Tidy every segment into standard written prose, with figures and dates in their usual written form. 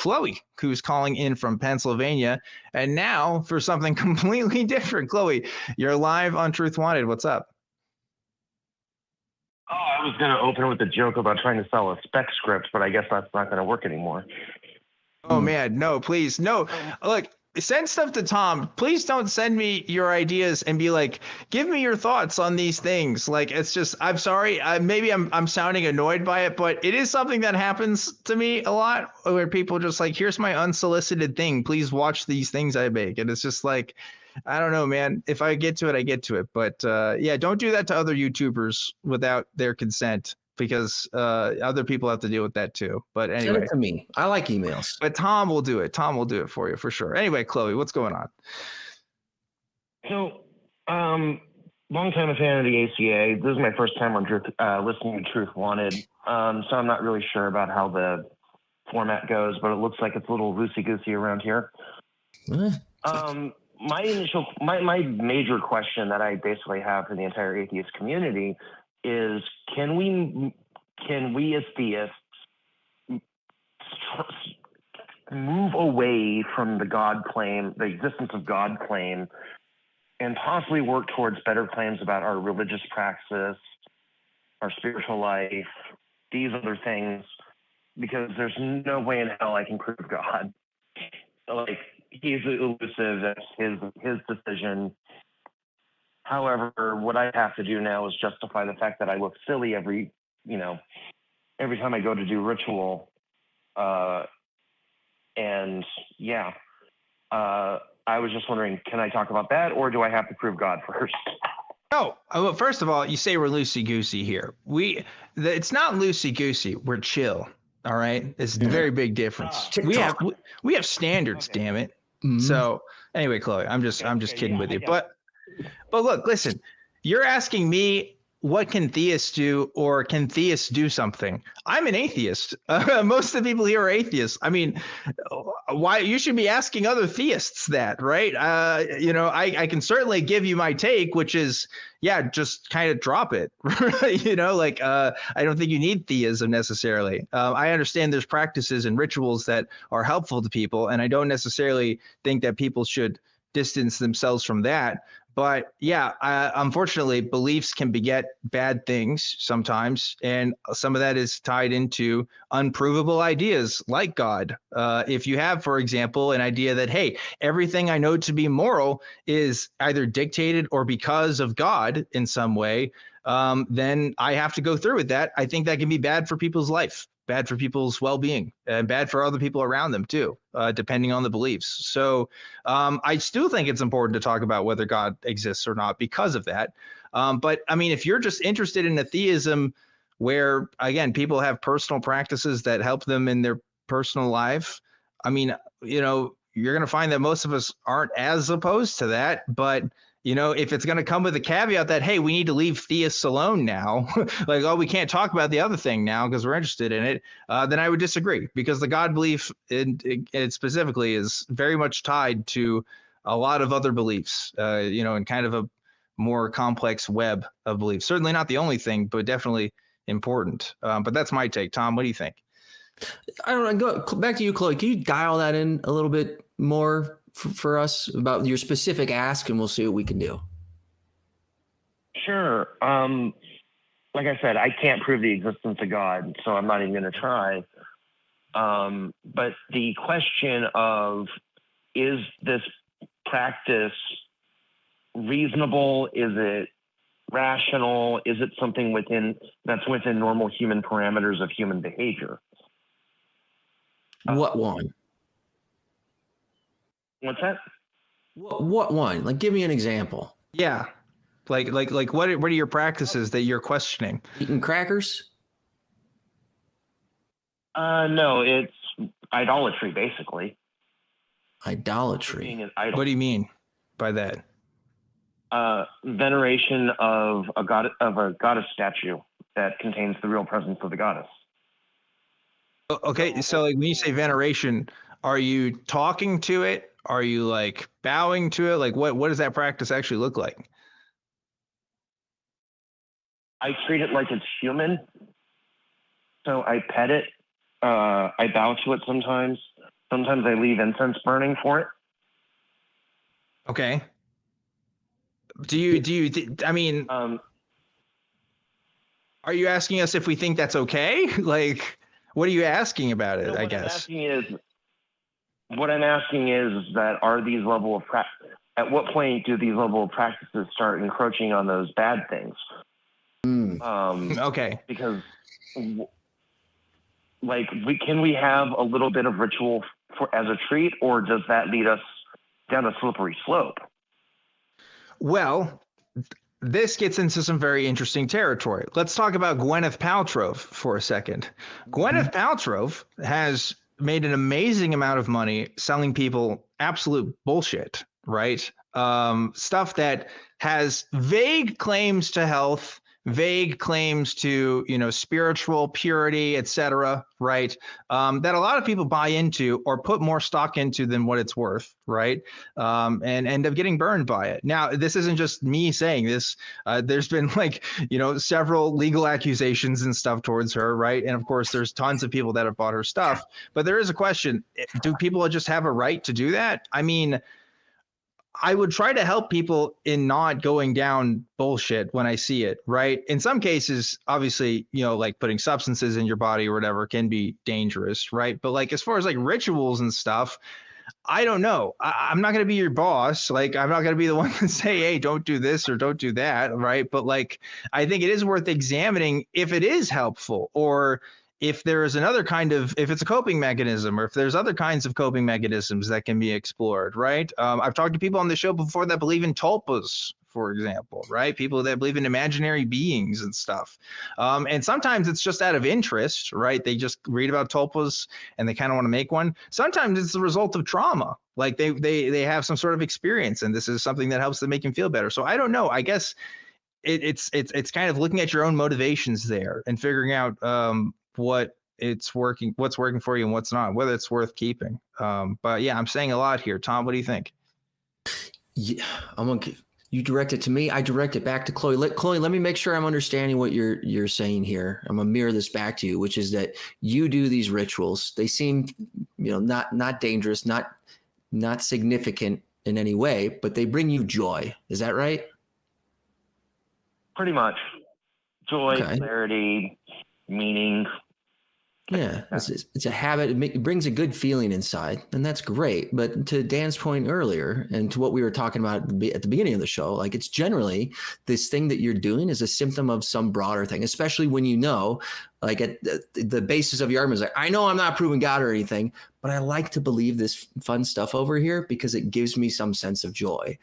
Chloe, who's calling in from Pennsylvania. And now for something completely different. Chloe, you're live on Truth Wanted. What's up? Oh, I was going to open with a joke about trying to sell a spec script, but I guess that's not going to work anymore. Oh, man, no, please. No, look, send stuff to Tom. Please don't send me your ideas and be like, give me your thoughts on these things. Like, it's just, I'm sorry. Maybe I'm sounding annoyed by it, but it is something that happens to me a lot where people just like, here's my unsolicited thing. Please watch these things I make. And it's just like, I don't know, man. If I get to it, I get to it. But yeah, don't do that to other YouTubers without their consent, because other people have to deal with that too. But anyway, send it to me. I like emails. But Tom will do it. Tom will do it for you for sure. Anyway, Chloe, what's going on? So, long-time a fan of the ACA. This is my first time on listening to Truth Wanted. So I'm not really sure about how the format goes, but it looks like it's a little loosey-goosey around here. My major question that I basically have for the entire atheist community is, can we as theists move away from the God claim, the existence of God claim, and possibly work towards better claims about our religious praxis, our spiritual life, these other things? Because there's no way in hell I can prove God. Like, he's elusive. That's his decision. However, what I have to do now is justify the fact that I look silly every time I go to do ritual. And yeah, I was just wondering, can I talk about that, or do I have to prove God first? Oh, well, first of all, you say we're loosey-goosey here. It's not loosey-goosey. We're chill. All right. It's a very big difference. We have standards, damn it. Mm-hmm. So anyway, Chloe, I'm just kidding with you. But look, listen, you're asking me, what can theists do, or can theists do something? I'm an atheist. Most of the people here are atheists. I mean, why you should be asking other theists that, right? I can certainly give you my take, which is, yeah, just kind of drop it. I don't think you need theism necessarily. I understand there's practices and rituals that are helpful to people, and I don't necessarily think that people should distance themselves from that. But yeah, unfortunately, beliefs can beget bad things sometimes, and some of that is tied into unprovable ideas like God. If you have, for example, an idea that, hey, everything I know to be moral is either dictated or because of God in some way, then I have to go through with that. I think that can be bad for people's life, bad for people's well-being, and bad for other people around them too, depending on the beliefs. So I still think it's important to talk about whether God exists or not because of that. But I mean, if you're just interested in a theism where, again, people have personal practices that help them in their personal life, I mean, you're going to find that most of us aren't as opposed to that. But if it's going to come with a caveat that, hey, we need to leave theists alone now, like, oh, we can't talk about the other thing now because we're interested in it, then I would disagree, because the God belief it specifically is very much tied to a lot of other beliefs, in kind of a more complex web of beliefs. Certainly not the only thing, but definitely important. But that's my take. Tom, what do you think? I don't know. Go back to you, Chloe. Can you dial that in a little bit more for us about your specific ask, and we'll see what we can do. Sure. Like I said, I can't prove the existence of God, so I'm not even going to try. But the question of, is this practice reasonable? Is it rational? Is it something that's within normal human parameters of human behavior? What one? What's that? What one? Like, give me an example. Yeah. Like what are your practices that you're questioning? Eating crackers? No, it's idolatry, basically. Idolatry. Being an idol. What do you mean by that? Veneration of a goddess statue that contains the real presence of the goddess. Okay, so like when you say veneration, are you talking to it? Are you like bowing to it? Like what does that practice actually look like? I treat it like it's human. So I pet it. I bow to it sometimes. Sometimes I leave incense burning for it. Okay. I mean, are you asking us if we think that's okay? Like, what are you asking about it, No, I guess? What I'm asking is that at what point do these level of practices start encroaching on those bad things? Okay. Because can we have a little bit of ritual as a treat, or does that lead us down a slippery slope? Well, this gets into some very interesting territory. Let's talk about Gwyneth Paltrow for a second. Gwyneth Paltrow has made an amazing amount of money selling people absolute bullshit, right? Stuff that has vague claims to health, vague claims to, spiritual purity, etc., right? That a lot of people buy into or put more stock into than what it's worth, right? And end up getting burned by it. Now, this isn't just me saying this. There's been several legal accusations and stuff towards her, right? And of course, there's tons of people that have bought her stuff. But there is a question: do people just have a right to do that? I mean, I would try to help people in not going down bullshit when I see it, right? In some cases, obviously, like putting substances in your body or whatever can be dangerous, right? But like as far as like rituals and stuff, I don't know. I'm not going to be your boss. Like, I'm not going to be the one to say, hey, don't do this or don't do that, right? But like, I think it is worth examining if it is helpful, or if there is if it's a coping mechanism, or if there's other kinds of coping mechanisms that can be explored, right? I've talked to people on the show before that believe in tulpas, for example, right? People that believe in imaginary beings and stuff. And sometimes it's just out of interest, right? They just read about tulpas and they kind of want to make one. Sometimes it's the result of trauma. Like they have some sort of experience, and this is something that helps them make them feel better. So I don't know. I guess it's kind of looking at your own motivations there and figuring out what's working for you and what's not, whether it's worth keeping. But yeah, I'm saying a lot here. Tom, what do you think? Yeah, you direct it to me. I direct it back to Chloe. Chloe, let me make sure I'm understanding what you're saying here. I'm gonna mirror this back to you, which is that you do these rituals. They seem, not dangerous, not significant in any way, but they bring you joy. Is that right? Pretty much. Joy, Okay. clarity, meaning. Yeah, it's a habit. It brings a good feeling inside, and that's great. But to Dan's point earlier, and to what we were talking about at the beginning of the show, like it's generally this thing that you're doing is a symptom of some broader thing, especially when like at the basis of your argument is like, I know I'm not proving God or anything, but I like to believe this fun stuff over here because it gives me some sense of joy.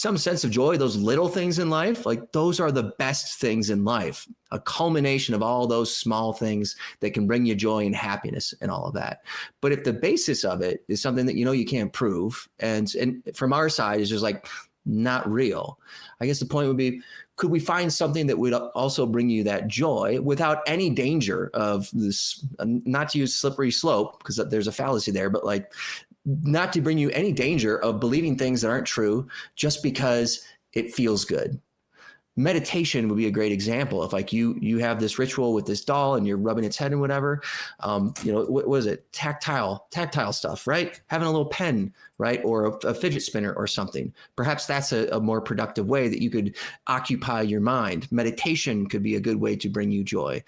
Those little things in life, like those are the best things in life, a culmination of all those small things that can bring you joy and happiness and all of that. But if the basis of it is something that you can't prove, and from our side is just like not real, I guess the point would be, could we find something that would also bring you that joy without any danger of this, not to use slippery slope because there's a fallacy there, but like not to bring you any danger of believing things that aren't true just because it feels good. Meditation would be a great example. If like you have this ritual with this doll and you're rubbing its head and whatever, what was it? Tactile stuff, right? Having a little pen, right? Or a fidget spinner or something. Perhaps that's a more productive way that you could occupy your mind. Meditation could be a good way to bring you joy.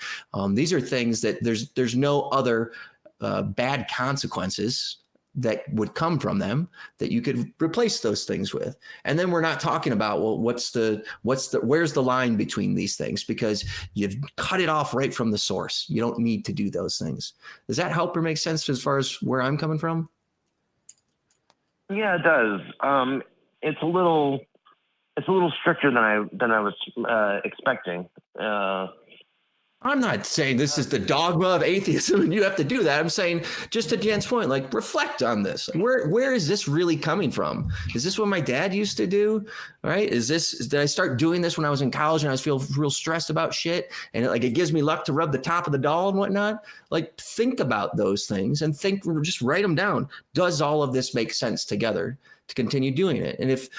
These are things that there's no other bad consequences that would come from them that you could replace those things with. And then we're not talking about, well, where's the line between these things? Because you've cut it off right from the source. You don't need to do those things. Does that help or make sense as far as where I'm coming from? Yeah, it does. It's a little stricter than I was expecting. I'm not saying this is the dogma of atheism and you have to do that. I'm saying, just to Dan's point, like reflect on this. Where is this really coming from? Is this what my dad used to do? Right? Did I start doing this when I was in college and I feel real stressed about shit? And it gives me luck to rub the top of the doll and whatnot. Like think about those things and just write them down. Does all of this make sense together to continue doing it? And if,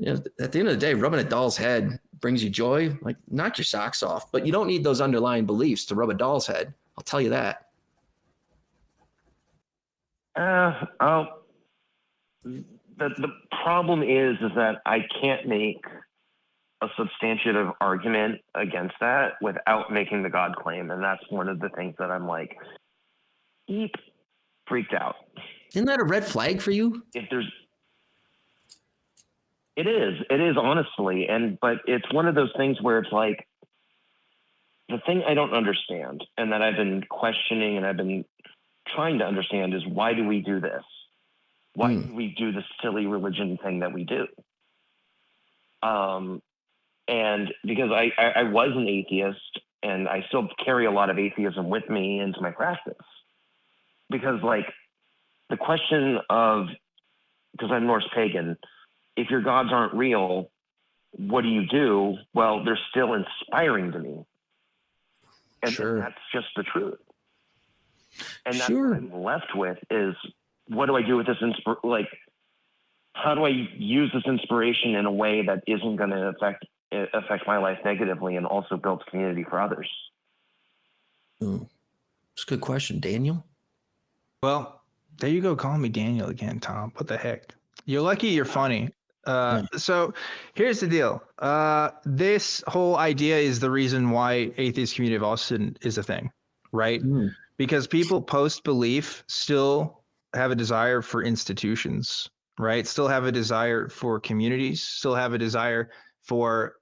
at the end of the day, rubbing a doll's head brings you joy, like knock your socks off, but you don't need those underlying beliefs to rub a doll's head. I'll tell you that. Oh, the problem is that I can't make a substantive argument against that without making the God claim, and that's one of the things that I'm like, freaked out. Isn't that a red flag for you? It is honestly, but it's one of those things where it's like, the thing I don't understand and that I've been questioning and I've been trying to understand is, why do we do this? Why do we do this silly religion thing that we do? And because I was an atheist, and I still carry a lot of atheism with me into my practice. Because like the question of, because I'm Norse pagan, if your gods aren't real, what do you do? Well, they're still inspiring to me. And that's just the truth. And that's what I'm left with is, what do I do with this? How do I use this inspiration in a way that isn't going to affect my life negatively and also builds community for others? It's a good question. Daniel? Well, there you go. Calling me Daniel again, Tom. What the heck? You're lucky you're funny. So here's the deal. This whole idea is the reason why Atheist Community of Austin is a thing, right? Because people post-belief still have a desire for institutions, right? Still have a desire for communities, still have a desire for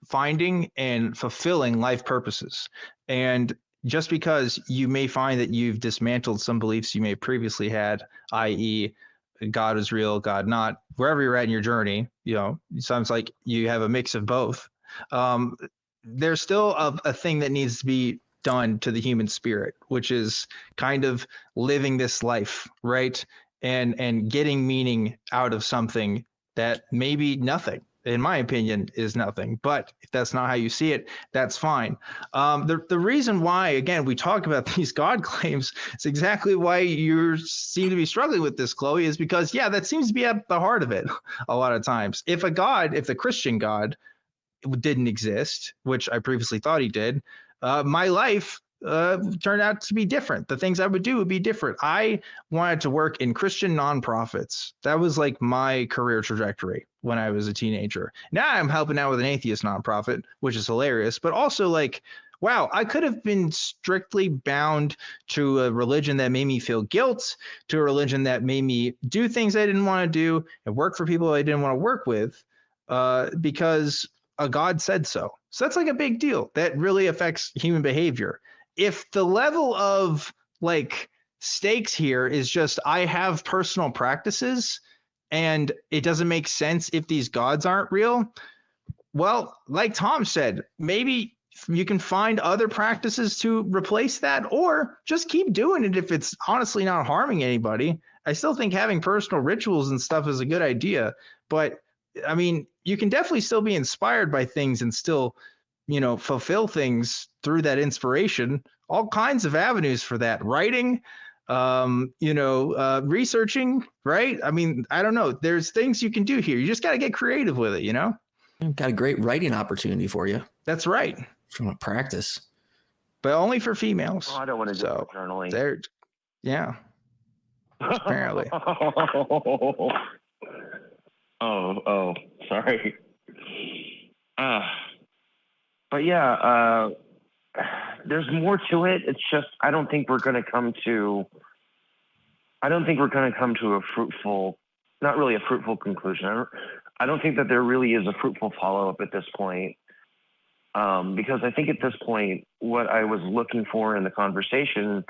finding and fulfilling life purposes. And just because you may find that you've dismantled some beliefs you may have previously had, i.e., God is real, God not, wherever you're at in your journey, it sounds like you have a mix of both. There's still a thing that needs to be done to the human spirit, which is kind of living this life, right? And getting meaning out of something that maybe nothing, in my opinion, is nothing. But if that's not how you see it, that's fine. The reason why, again, we talk about these God claims, it's exactly why you seem to be struggling with this, Chloe, is because, that seems to be at the heart of it a lot of times. If the Christian God didn't exist, which I previously thought he did, my life turned out to be different. The things I would do would be different. I wanted to work in Christian nonprofits. That was like my career trajectory when I was a teenager. Now I'm helping out with an atheist nonprofit, which is hilarious, but also like, wow, I could have been strictly bound to a religion that made me feel guilt, to a religion that made me do things I didn't want to do and work for people I didn't want to work with, because a God said so. So that's like a big deal. That really affects human behavior. If the level of like stakes here is just, I have personal practices and it doesn't make sense if these gods aren't real, well, like Tom said, maybe you can find other practices to replace that, or just keep doing it if it's honestly not harming anybody. I still think having personal rituals and stuff is a good idea, but I mean, you can definitely still be inspired by things and still, fulfill things through that inspiration. All kinds of avenues for that. Writing, researching, right? I mean, I don't know. There's things you can do here. You just got to get creative with it, I've got a great writing opportunity for you. That's right. If you want to practice. But only for females. Oh, I don't want to do it journaling. Apparently. Oh, sorry. But there's more to it. It's just, I don't think we're going to come to a fruitful, not really a fruitful conclusion. I don't think that there really is a fruitful follow-up at this point. Because I think at this point, what I was looking for in the conversation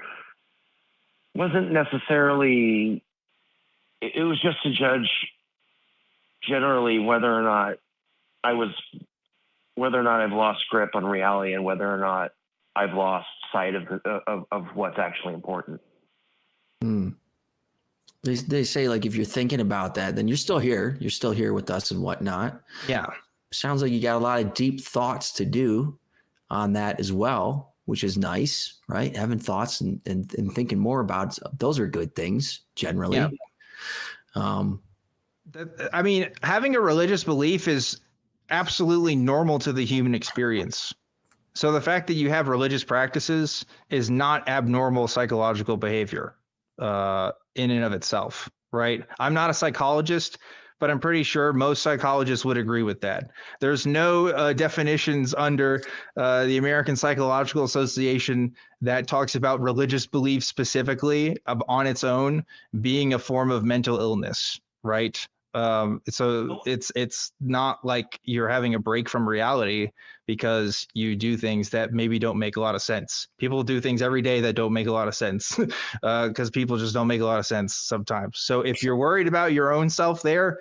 wasn't necessarily, it was just to judge generally whether or not I've lost grip on reality and whether or not I've lost sight of what's actually important. They say, like, if you're thinking about that, then you're still here. You're still here with us and whatnot. Yeah. Sounds like you got a lot of deep thoughts to do on that as well, which is nice, right? Having thoughts and thinking more about it, those are good things generally. Yeah. I mean, having a religious belief is absolutely normal to the human experience. So the fact that you have religious practices is not abnormal psychological behavior. in and of itself, right? I'm not a psychologist, but I'm pretty sure most psychologists would agree with that. There's no definitions under the American Psychological Association that talks about religious belief specifically on its own being a form of mental illness, right? So it's not like you're having a break from reality because you do things that maybe don't make a lot of sense. People do things every day that don't make a lot of sense because people just don't make a lot of sense sometimes. So if you're worried about your own self there,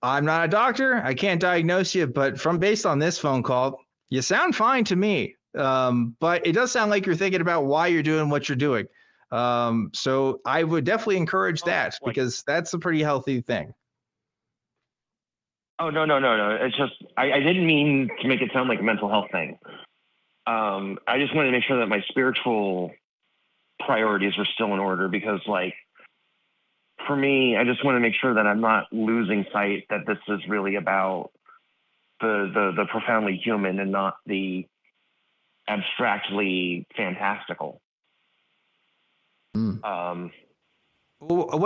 I'm not a doctor. I can't diagnose you, but based on this phone call, you sound fine to me. But it does sound like you're thinking about why you're doing what you're doing. So I would definitely encourage that because that's a pretty healthy thing. Oh, no. It's just, I didn't mean to make it sound like a mental health thing. I just wanted to make sure that my spiritual priorities were still in order because, like, for me, I just want to make sure that I'm not losing sight that this is really about the profoundly human and not the abstractly fantastical. What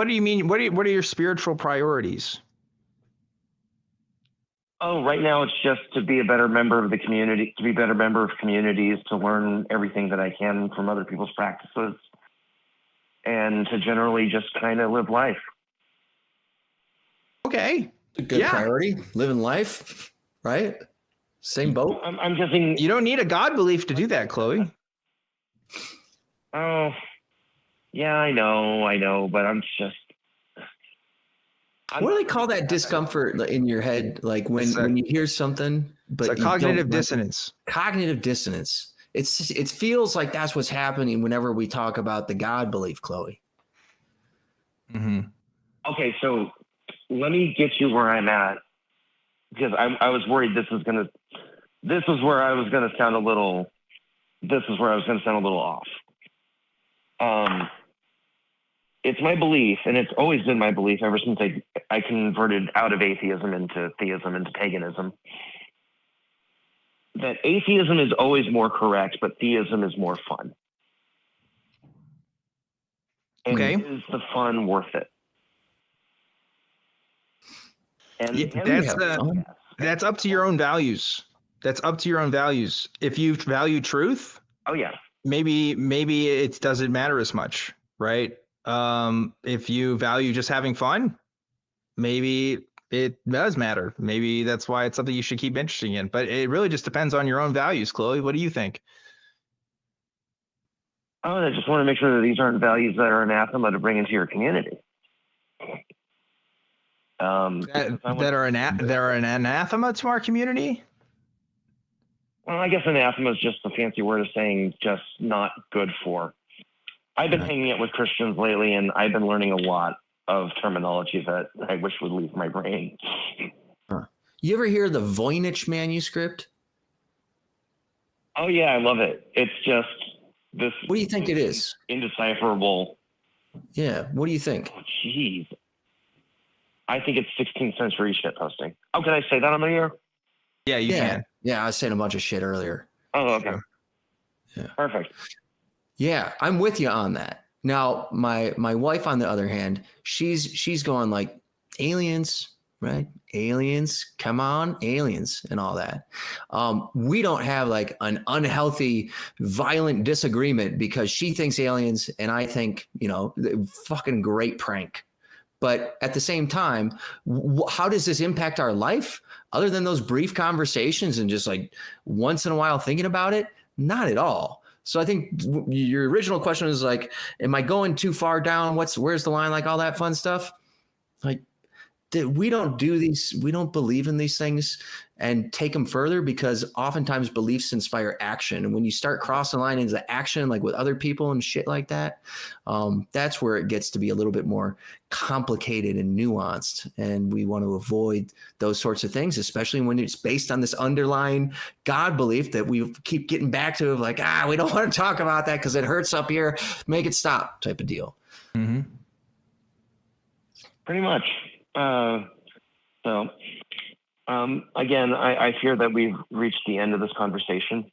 do you mean? What are your spiritual priorities? Oh, right now it's just to be a better member of the community, to be a better member of communities, to learn everything that I can from other people's practices, and to generally just kind of live life. Okay. A good priority, living life, right? Same boat. I'm just thinking, you don't need a God belief to do that, Chloe. Oh, yeah, I know, but I'm just. What do they call that discomfort in your head? Like when you hear something, but it's a cognitive dissonance. Cognitive dissonance. It feels like that's what's happening whenever we talk about the God belief, Chloe. Mm-hmm. Okay, so let me get you where I'm at because I was worried this was where I was gonna sound a little off. It's my belief, and it's always been my belief ever since I converted out of atheism into theism, into paganism, that atheism is always more correct, but theism is more fun. And is the fun worth it? And that's up to your own values. That's up to your own values. If you value truth, oh yeah, maybe it doesn't matter as much, right? If you value just having fun, maybe it does matter. Maybe that's why it's something you should keep interested in. But it really just depends on your own values, Chloe. What do you think? Oh, I just want to make sure that these aren't values that are anathema to bring into your community. They're an anathema to our community? Well, I guess anathema is just a fancy word of saying just not good for. I've been hanging out with Christians lately, and I've been learning a lot of terminology that I wish would leave my brain. You ever hear the Voynich manuscript? Oh, yeah, I love it. It's just this. What do you think it is? Indecipherable. Yeah, what do you think? Oh, jeez. I think it's 16th century shit posting. Oh, can I say that on the air? Yeah, you can. Yeah, I was saying a bunch of shit earlier. Oh, okay. Yeah. Perfect. Yeah, I'm with you on that. Now, my wife, on the other hand, she's going like aliens, right? Aliens, come on, aliens, and all that. We don't have like an unhealthy, violent disagreement because she thinks aliens and I think, fucking great prank. But at the same time, how does this impact our life? Other than those brief conversations and just like once in a while thinking about it, not at all. So I think your original question is like, am I going too far down? Where's the line? Like all that fun stuff. Like we don't do these. We don't believe in these things and take them further because oftentimes beliefs inspire action. And when you start crossing the line into action, like with other people and shit like that, that's where it gets to be a little bit more complicated and nuanced. And we want to avoid those sorts of things, especially when it's based on this underlying God belief that we keep getting back to, like, we don't want to talk about that because it hurts up here. Make it stop type of deal. Mm-hmm. Pretty much. Again, I fear that we've reached the end of this conversation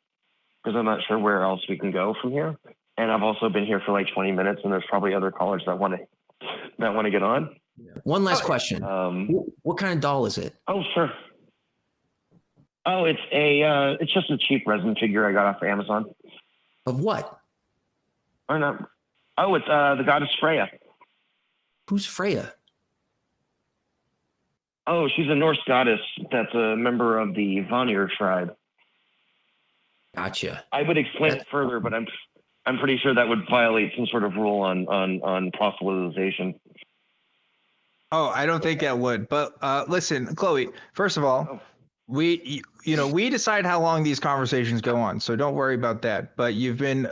because I'm not sure where else we can go from here. and I've also been here for like 20 minutes, and there's probably other callers that want to get on. One last question. What kind of doll is it? Oh, sure. Oh, it's just a cheap resin figure I got off of Amazon. Of what? Or not? Oh, it's the goddess Freya. Who's Freya? Oh, she's a Norse goddess that's a member of the Vanir tribe. Gotcha. I would explain it further, but I'm pretty sure that would violate some sort of rule on proselytization. Oh, I don't think that would. But listen, Chloe, first of all, we decide how long these conversations go on, so don't worry about that. But you've been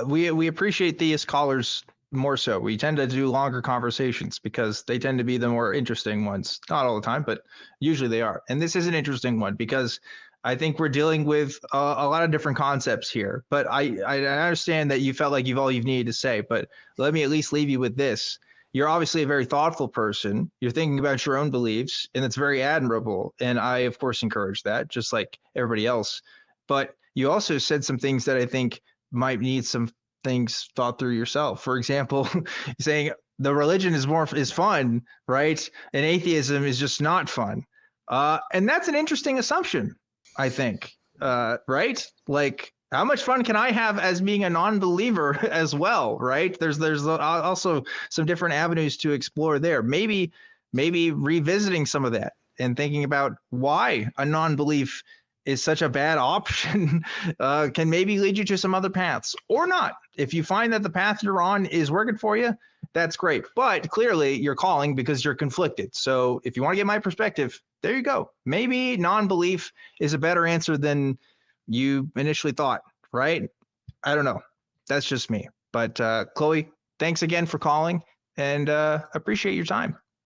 we appreciate Theist callers more so. We tend to do longer conversations because they tend to be the more interesting ones. Not all the time, but usually they are. And this is an interesting one because I think we're dealing with a lot of different concepts here. But I understand that you felt like you've all you've needed to say, but let me at least leave you with this. You're obviously a very thoughtful person. You're thinking about your own beliefs, and it's very admirable. And I, of course, encourage that, just like everybody else. But you also said some things that I think might need some things thought through yourself. For example, saying the religion is fun, right? And atheism is just not fun. And that's an interesting assumption, I think, right? Like, how much fun can I have as being a non-believer as well, right? There's also some different avenues to explore there. Maybe revisiting some of that and thinking about why a non-belief is such a bad option can maybe lead you to some other paths or not. If you find that the path you're on is working for you, that's great. But clearly you're calling because you're conflicted. So if you want to get my perspective, there you go. Maybe non-belief is a better answer than you initially thought, right? I don't know. That's just me. But Chloe, thanks again for calling and appreciate your time.